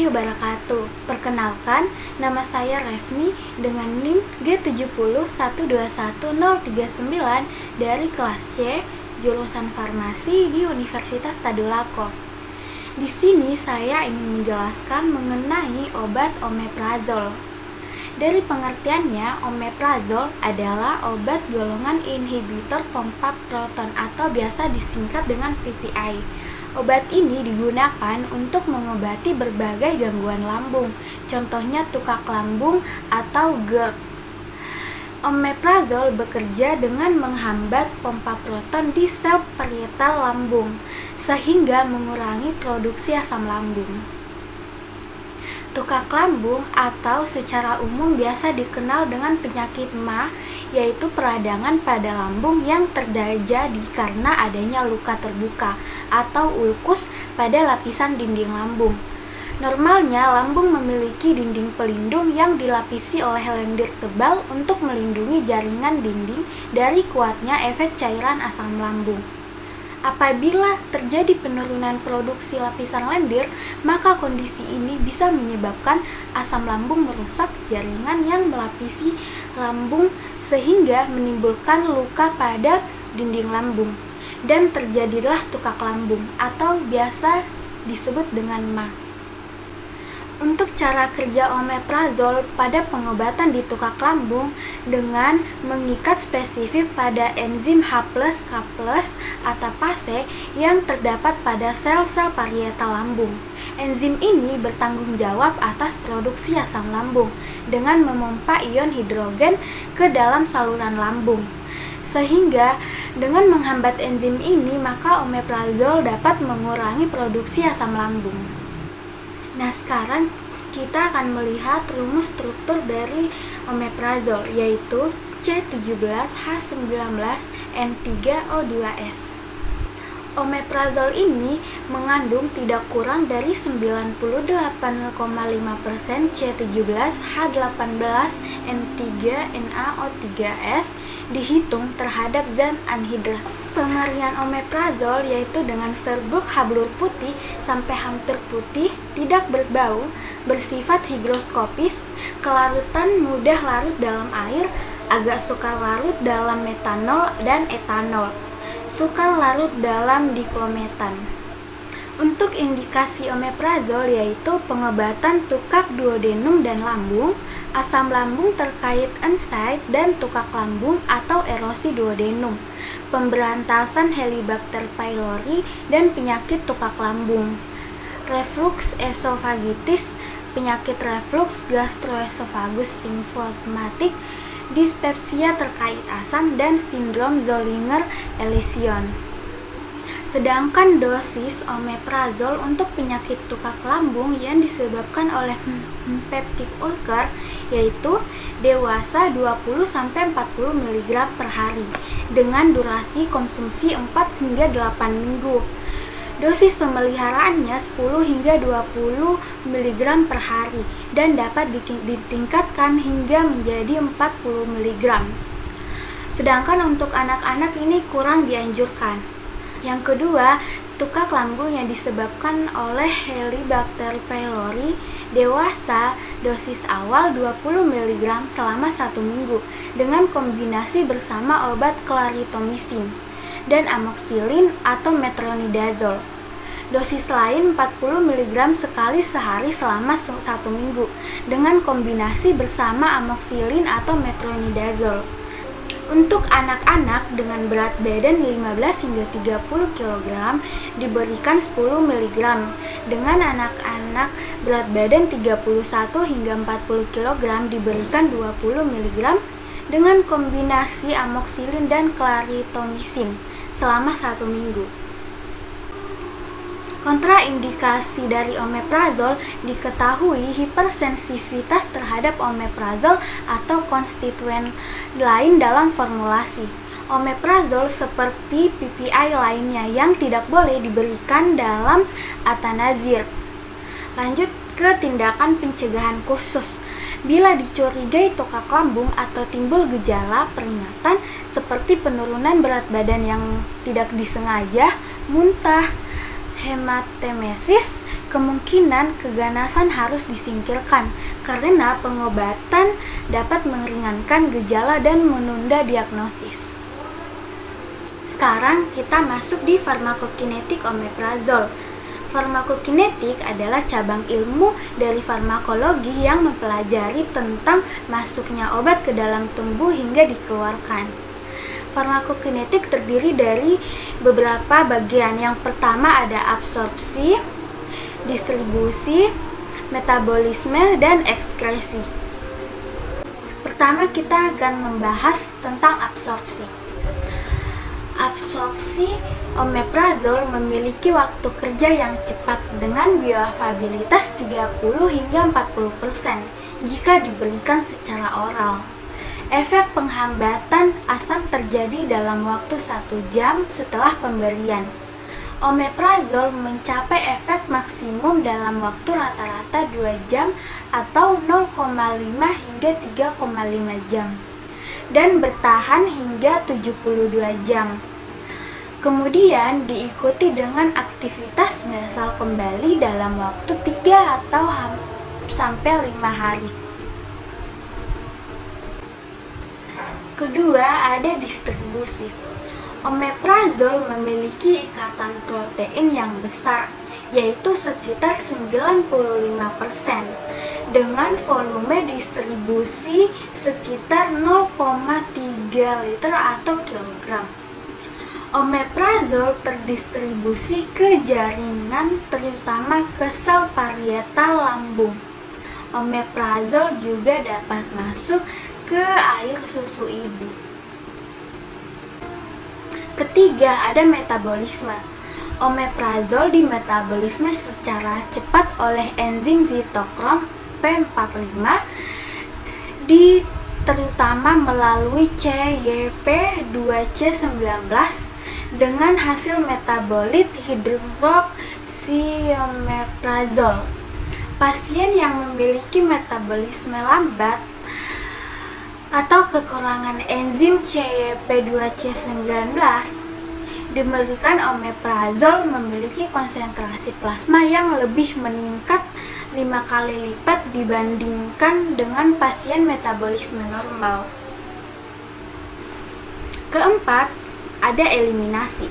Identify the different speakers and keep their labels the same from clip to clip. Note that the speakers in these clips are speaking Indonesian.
Speaker 1: warahmatullahi wabarakatuh. Perkenalkan, nama saya Resmi dengan NIM G7012139 dari kelas C, jurusan Farmasi di Universitas Tadulako. Di sini saya ingin menjelaskan mengenai obat omeprazol. Dari pengertiannya, omeprazol adalah obat golongan inhibitor pompa proton atau biasa disingkat dengan PPI. Obat ini digunakan untuk mengobati berbagai gangguan lambung, contohnya tukak lambung atau GERD. Omeprazol bekerja dengan menghambat pompa proton di sel parietal lambung, sehingga mengurangi produksi asam lambung. Tukak lambung atau secara umum biasa dikenal dengan penyakit MA, yaitu peradangan pada lambung yang terjadi karena adanya luka terbuka atau ulkus pada lapisan dinding lambung. Normalnya, lambung memiliki dinding pelindung yang dilapisi oleh lendir tebal untuk melindungi jaringan dinding dari kuatnya efek cairan asam lambung. Apabila terjadi penurunan produksi lapisan lendir, maka kondisi ini bisa menyebabkan asam lambung merusak jaringan yang melapisi lambung sehingga menimbulkan luka pada dinding lambung, dan terjadilah tukak lambung atau biasa disebut dengan MA. Untuk cara kerja omeprazol pada pengobatan di tukak lambung dengan mengikat spesifik pada enzim H+K+ atapase yang terdapat pada sel-sel parietal lambung. Enzim ini bertanggung jawab atas produksi asam lambung dengan memompa ion hidrogen ke dalam saluran lambung. Sehingga dengan menghambat enzim ini, maka omeprazol dapat mengurangi produksi asam lambung. Nah, sekarang kita akan melihat rumus struktur dari omeprazol, yaitu C17H19N3O2S. Omeprazol ini mengandung tidak kurang dari 98,5% C17H18N3NaO3S dihitung terhadap zat anhidrat. Pemberian omeprazol yaitu dengan serbuk hablur putih sampai hampir putih, tidak berbau, bersifat higroskopis, kelarutan mudah larut dalam air, agak sukar larut dalam metanol dan etanol, sukar larut dalam diklometan. Untuk indikasi omeprazol yaitu pengobatan tukak duodenum dan lambung, asam lambung terkait ensaid dan tukak lambung atau erosi duodenum, pemberantasan Helicobacter pylori dan penyakit tukak lambung, reflux esofagitis, penyakit reflux gastroesofagus simfomatik, dispepsia terkait asam, dan sindrom Zollinger-Ellison. Sedangkan dosis omeprazol untuk penyakit tukak lambung yang disebabkan oleh peptic ulcer yaitu dewasa 20-40 mg per hari dengan durasi konsumsi 4 hingga 8 minggu. Dosis pemeliharaannya 10 hingga 20 mg per hari dan dapat ditingkatkan hingga menjadi 40 mg. Sedangkan untuk anak-anak ini kurang dianjurkan. Yang kedua, tukak lambung yang disebabkan oleh Helicobacter pylori dewasa, dosis awal 20 mg selama 1 minggu dengan kombinasi bersama obat clarithromycin dan amoxicillin atau metronidazole. Dosis lain 40 mg sekali sehari selama 1 minggu dengan kombinasi bersama amoxicillin atau metronidazole. Untuk anak-anak dengan berat badan 15 hingga 30 kg diberikan 10 mg. Dengan anak-anak berat badan 31 hingga 40 kg diberikan 20 mg dengan kombinasi amoxicillin dan clarithromycin selama 1 minggu. Kontraindikasi dari omeprazol diketahui hipersensitivitas terhadap omeprazol atau konstituen lain dalam formulasi. Omeprazol seperti PPI lainnya yang tidak boleh diberikan dalam atanazir. Lanjut ke tindakan pencegahan khusus. Bila dicurigai tukak lambung atau timbul gejala peringatan seperti penurunan berat badan yang tidak disengaja, muntah, hematemesis, kemungkinan keganasan harus disingkirkan karena pengobatan dapat meringankan gejala dan menunda diagnosis. Sekarang kita masuk di farmakokinetik omeprazol. Farmakokinetik adalah cabang ilmu dari farmakologi yang mempelajari tentang masuknya obat ke dalam tubuh hingga dikeluarkan. Farmakokinetik terdiri dari beberapa bagian. Yang pertama ada absorpsi, distribusi, metabolisme, dan ekskresi. Pertama kita akan membahas tentang absorpsi. Absorpsi omeprazol memiliki waktu kerja yang cepat dengan bioavailabilitas 30 hingga 40% jika diberikan secara oral. Efek penghambatan asam terjadi dalam waktu 1 jam setelah pemberian. Omeprazol mencapai efek maksimum dalam waktu rata-rata 2 jam atau 0,5 hingga 3,5 jam dan bertahan hingga 72 jam. Kemudian diikuti dengan aktivitas sel kembali dalam waktu 3 atau sampai 5 hari. Kedua, ada distribusi. Omeprazol memiliki ikatan protein yang besar, yaitu sekitar 95%, dengan volume distribusi sekitar 0,3 liter atau kilogram. Omeprazol terdistribusi ke jaringan, terutama ke sel parietal lambung. Omeprazol juga dapat masuk ke air susu ibu. Ketiga, ada metabolisme. Omeprazol dimetabolisme secara cepat oleh enzim sitokrom P45 terutama melalui CYP2C19 dengan hasil metabolit hidroksiomeprazol. Pasien yang memiliki metabolisme lambat atau kekurangan enzim CYP2C19 diberikan omeprazol memiliki konsentrasi plasma yang lebih meningkat 5 kali lipat dibandingkan dengan pasien metabolisme normal. Keempat, ada eliminasi.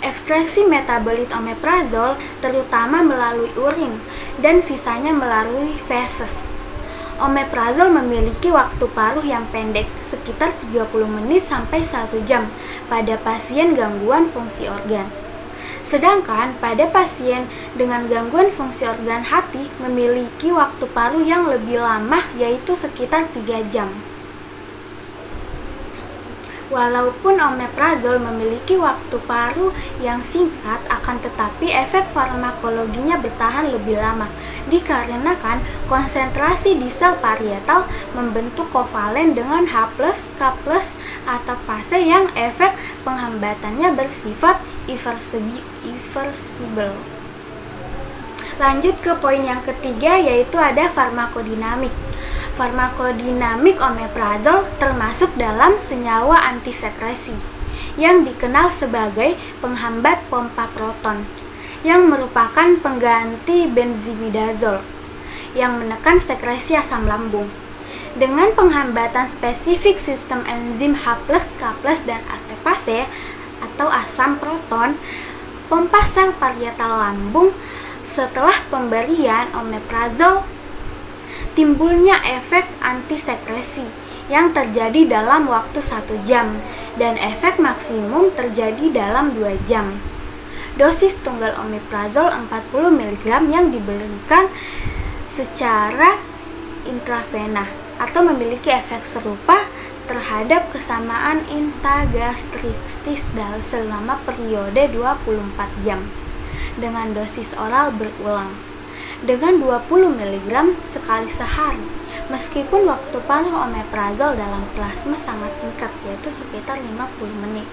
Speaker 1: Ekstraksi metabolit omeprazol terutama melalui urin dan sisanya melalui feses. Omeprazol memiliki waktu paruh yang pendek, sekitar 30 menit sampai 1 jam pada pasien gangguan fungsi organ. Sedangkan pada pasien dengan gangguan fungsi organ hati memiliki waktu paruh yang lebih lama, yaitu sekitar 3 jam. Walaupun omeprazol memiliki waktu paruh yang singkat, akan tetapi efek farmakologinya bertahan lebih lama, dikarenakan konsentrasi di sel parietal membentuk kovalen dengan H+, K+, atau fase yang efek penghambatannya bersifat irreversible. Lanjut ke poin yang ketiga, yaitu ada farmakodinamik. Farmakodinamik omeprazol termasuk dalam senyawa antisekresi yang dikenal sebagai penghambat pompa proton, yang merupakan pengganti benzimidazol yang menekan sekresi asam lambung. Dengan penghambatan spesifik sistem enzim H+, K+, dan ATPase atau asam proton, pompa sel parietal lambung setelah pemberian omeprazol timbulnya efek antisekresi yang terjadi dalam waktu 1 jam dan efek maksimum terjadi dalam 2 jam. Dosis tunggal omeprazol 40 mg yang diberikan secara intravena atau memiliki efek serupa terhadap kesamaan intagastristis selama periode 24 jam dengan dosis oral berulang dengan 20 mg sekali sehari, meskipun waktu paruh omeprazol dalam plasma sangat singkat, yaitu sekitar 50 menit.